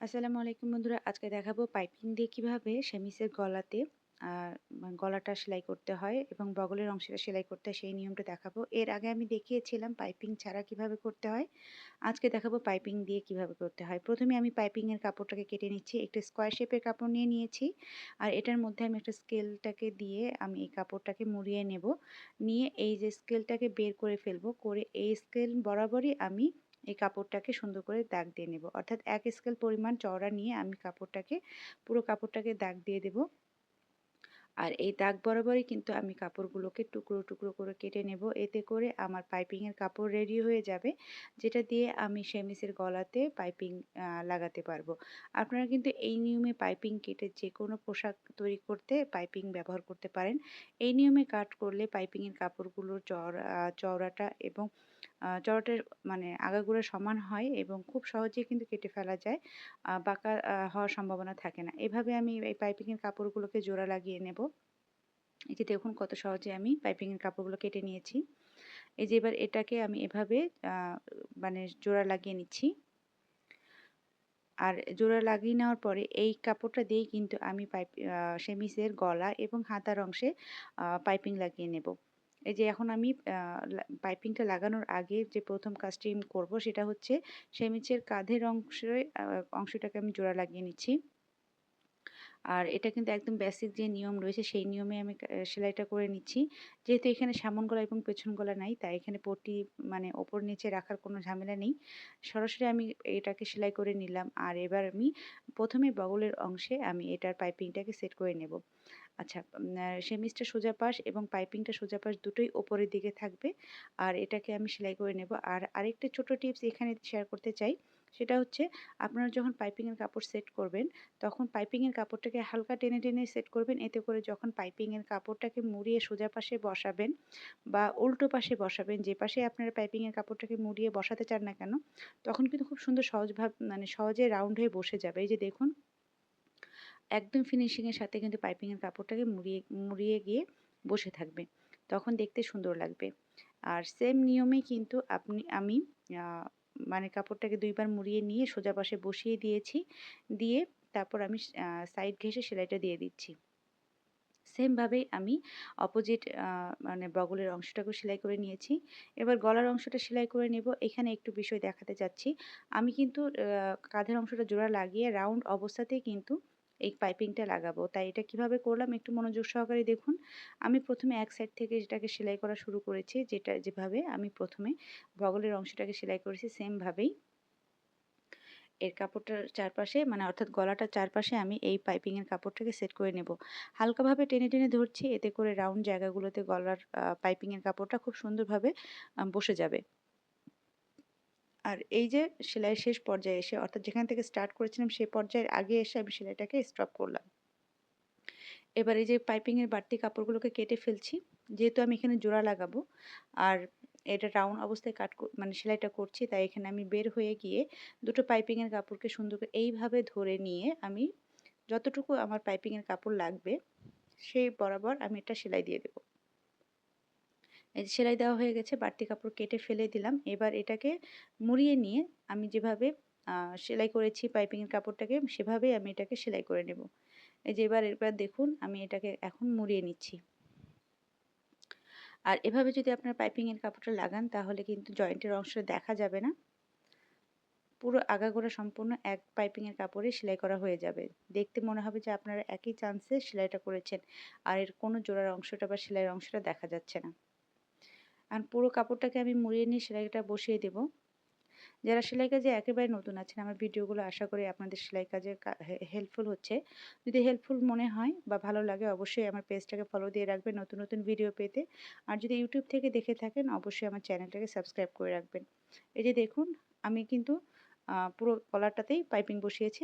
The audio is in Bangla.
আসসালামু আলাইকুম বন্ধুরা, আজকে দেখাবো পাইপিং দিয়ে কিভাবে সেমিসের গলাতে গলাটা সেলাই করতে হয় এবং বগলের অংশটা সেলাই করতে হয় সেই নিয়মটা দেখাবো। এর আগে আমি দেখিয়েছিলাম পাইপিং ছাড়া কিভাবে করতে হয়। আজকে দেখাবো পাইপিং দিয়ে কিভাবে করতে হয়। প্রথমে আমি পাইপিং এর কাপড়টাকে কেটে নিচ্ছি, একটা স্কোয়ার শেপের কাপড় নিয়ে নিয়েছি। আর এটার মধ্যে আমি একটা স্কেলটাকে দিয়ে আমি এই কাপড়টাকে মুড়িয়ে নেব। নিয়ে এই যে স্কেলটাকে বের করে ফেলবো, করে এই স্কেল বরাবরই আমি এই কাপড়টাকে সুন্দর করে দাগ দিয়ে নেব। অর্থাৎ ১ স্কেল পরিমাণ চওড়া নিয়ে আমি পুরো কাপড়টাকে দাগ দিয়ে দেব। আর এই দাগ বরাবরই কিন্তু আমি কাপড়গুলোকে টুকরো, টুকরো করে কেটে নেব। এতে করে আমার পাইপিং এর কাপড় রেডি হয়ে যাবে, যেটা দিয়ে আমি সেমিসের গলাতে পাইপিং লাগাতে পারবো। আপনারা কিন্তু এই নিয়মে পাইপিং কেটে যেকোনো পোশাক তৈরি করতে পাইপিং ব্যবহার করতে পারেন। এই নিয়মে কাট করলে পাইপিং এর কাপড়গুলোর চওড়াটা এবং চওড়াটার মানে আগাগোড়া সমান হয় এবং খুব সহজেই কিন্তু কেটে ফেলা যায়। বাঁকা হওয়ার সম্ভাবনা থাকে না। এভাবে আমি এই পাইপিং এর কাপড়গুলোকে জোড়া লাগিয়ে নেব। এই যে দেখুন কত সহজে আমি পাইপিং এর কাপড়গুলো কেটে নিয়েছি। এই যে এবার এটাকে আমি এভাবে আ মানে জোড়া লাগিয়ে নিচ্ছি। আর জোড়া লাগিয়ে নেওয়ার পরে এই কাপড়টা দিয়েই কিন্তু আমি সেমিসের গলা এবং হাতার অংশে পাইপিং লাগিয়ে নেব। এই যে এখন আমি পাইপিংটা লাগানোর আগে যে ১ম কাজটি আমি করব সেটা হচ্ছে সেমিসের কাঁধের অংশটাকে আমি জোড়া লাগিয়ে নিচ্ছি। আর এটা কিন্তু একদম বেসিক যে নিয়ম রয়েছে সেই নিয়মে আমি সেলাইটা করে নিচ্ছি। যেহেতু এখানে সামন গলা এবং পেছন গলা নাই, তাই এখানে পট্টি মানে ওপর নিচে রাখার কোনো ঝামেলা নেই। সরাসরি আমি এটাকে সেলাই করে নিলাম। আর এবার আমি ১ম এ বগলের অংশে আমি এটার পাইপিংটাকে সেট করে নেব। আচ্ছা, সেমিসটা সোজা পাশ এবং পাইপিংটা সোজা পাশ দুটোই ওপরের দিকে থাকবে। আর এটাকে আমি সেলাই করে নেব। আর আরেকটা ছোট টিপস এখানে শেয়ার করতে চাই। সেটা হচ্ছে আপনারা যখন পাইপিং এর কাপড় সেট করবেন, তখন পাইপিং এর কাপড়টাকে হালকা টেনে, টেনে সেট করবেন। এতে করে যখন পাইপিং এর কাপড়টাকে মুড়িয়ে সোজা পাশে বসাবেন বা উল্টো পাশে বসাবেন, যে পাশে আপনারা পাইপিং এর কাপড়টাকে মুড়িয়ে বসাতে চান না কেন, তখন কিন্তু খুব সুন্দর মানে সহজে রাউন্ড হয়ে বসে যাবে। এই যে দেখুন একদম ফিনিশিং এর সাথে কিন্তু পাইপিং এর কাপড়টাকে মুড়িয়ে গিয়ে বসে থাকবে। তখন দেখতে সুন্দর লাগবে। আর সেম নিয়মেই কিন্তু আমি আ মানে কাপড়টাকে ২ বার মুড়িয়ে নিয়ে সোজা পাশে বসিয়ে দিয়েছি। দিয়ে তারপর আমি সাইড ঘেঁষে সেলাইটা দিয়ে দিচ্ছি। সেম ভাবেই আমি অপোজিট মানে বগলের অংশটাকেও সেলাই করে নিয়েছি। এবার গলার অংশটা সেলাই করে নেব। এখানে একটু বিষয় দেখাতে চাচ্ছি। আমি কিন্তু কাঁধের অংশটা জোড়া লাগিয়ে রাউন্ড অবস্থাতেই কিন্তু এই পাইপিংটা লাগাবো। তাই এটা কিভাবে করলাম একটু মনোযোগ সহকারে দেখুন। আমি ১ম এ এক সাইড থেকে এটাকে সেলাই করা শুরু করেছি। যেভাবে আমি ১ম এ বগলের অংশটাকে সেলাই করেছি সেম ভাবেই এর কাপড়টার চারপাশে মানে অর্থাৎ গলাটার চারপাশে আমি এই পাইপিং এর কাপড়টাকে সেট করে নেব। হালকাভাবে টেনে, টেনে ধরছি, এতে করে রাউন্ড জায়গাগুলোতে গলার পাইপিং এর কাপড়টা খুব সুন্দরভাবে বসে যাবে। আর এই যে সেলাইয়ের শেষ পর্যায়ে এসে অর্থাৎ যেখান থেকে স্টার্ট করেছিলাম সেই পর্যায়ের আগে এসে আমি সেলাইটাকে স্টপ করলাম। এবার এই যে পাইপিং এর বাড়তি কাপড়গুলোকে কেটে ফেলছি। যেহেতু আমি এখানে জোড়া লাগাবো আর এটা রাউন্ড অবস্থায় মানে সেলাইটা করছি, তাই এখানে আমি বের হয়ে গিয়ে দুটো পাইপিং এর কাপড়কে সুন্দর করে এইভাবে ধরে নিয়ে আমি যতটুকু আমার পাইপিং এর কাপড় লাগবে সেই বরাবর আমি এটা সেলাই দিয়ে দেব। এই যে সেলাই দেওয়া হয়ে গেছে, বাড়তি কাপড় কেটে ফেলে দিলাম। এবার এটাকে মুড়িয়ে নিয়ে আমি যেভাবে সেলাই করেছি পাইপিং এর কাপড়টাকে সেভাবেই আমি এটাকে সেলাই করে নেব। এই যে এবার দেখুন আমি এটাকে এখন মুড়িয়ে নিচ্ছি। আর এভাবে যদি আপনার পাইপিং এর কাপড়টা লাগান তাহলে কিন্তু জয়েন্টের অংশটা দেখা যাবে না। পুরো আগাগোড়া সম্পূর্ণ এক পাইপিং এর কাপড়ে সেলাই করা হয়ে যাবে। দেখতে মনে হবে যে আপনারা একই চান্সে সেলাইটা করেছেন। আর এর কোনো জোড়ার অংশটা বা সেলাইয়ের অংশটা দেখা যাচ্ছে না। আর পুরো কাপড়টাকে আমি মুড়িয়ে নিয়ে সেলাইটা বসিয়ে দেব। যারা সেলাই কাজে একেবারে নতুন আছেন, আমার ভিডিওগুলো আশা করি আপনাদের সেলাই কাজে হেল্পফুল হচ্ছে। যদি হেল্পফুল মনে হয় বা ভালো লাগে অবশ্যই আমার পেজটাকে ফলো দিয়ে রাখবেন নতুন, নতুন ভিডিও পেতে। আর যদি ইউটিউব থেকে দেখে থাকেন অবশ্যই আমার চ্যানেলটাকে সাবস্ক্রাইব করে রাখবেন। এই যে দেখুন আমি কিন্তু পুরো গলাটাতেই পাইপিং বসিয়েছি।